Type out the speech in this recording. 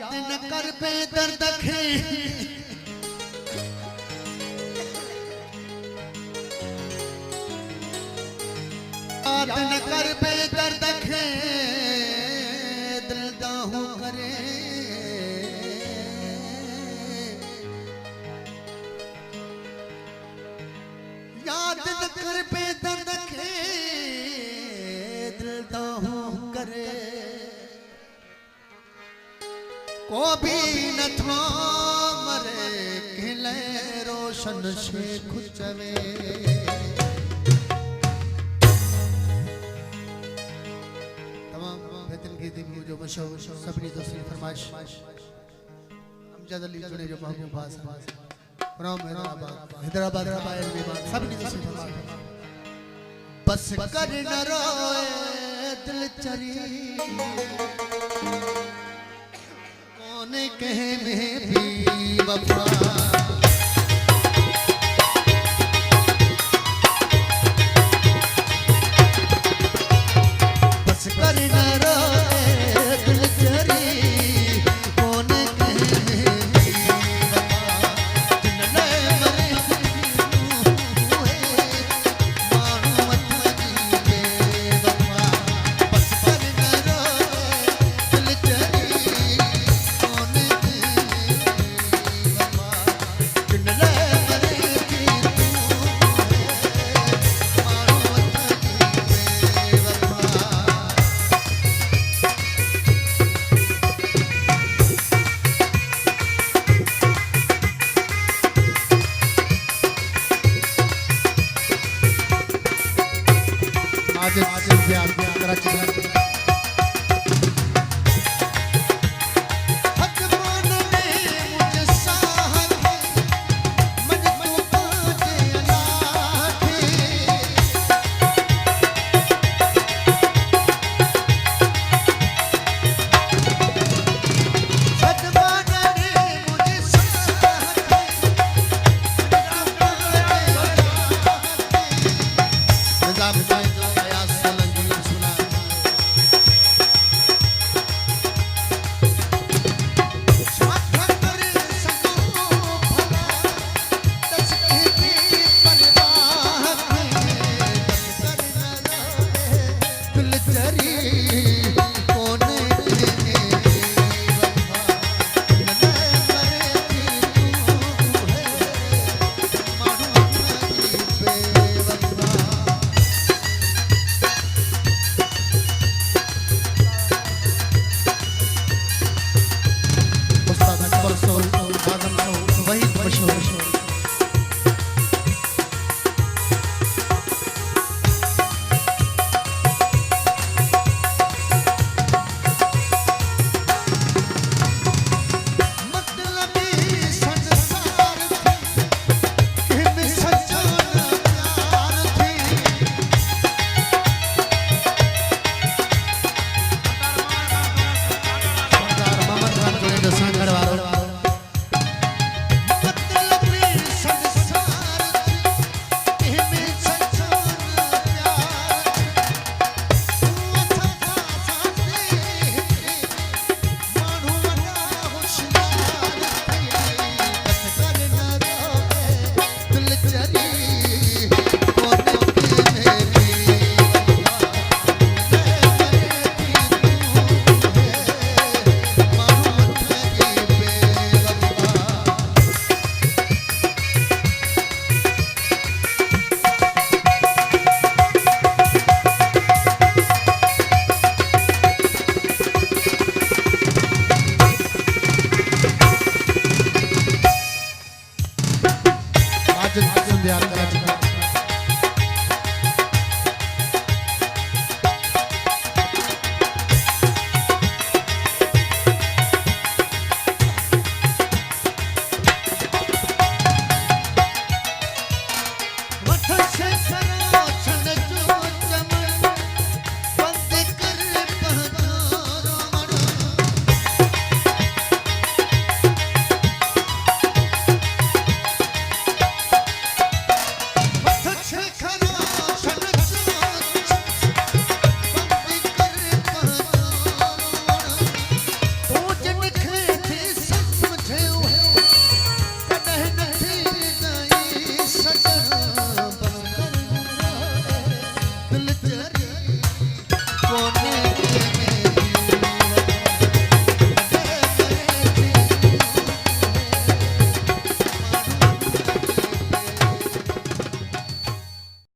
याद न कर पे दर्द खे याद न कर पे दर्द खे दिल दाहू करे याद न कर पे दर्द खे दिल दाहू करे को भी न था मरे खिले रोशन से खुचवे तमाम बेहतरीन गीत जो मशहूर सबनी दोस्ती फरमाइश अमजद अली जुने जो महबूब बास राम हैदराबाद सबनी दोस्ती फरमाइश बस कर न रोए दिल चरी कहे में भी वफा बस कर न रोए दिल चरी कौन कहे में भी वफा जिनने मरे हुए मारू मत बेवफा बस कर न रोए दिल चरी आज प्यार कराची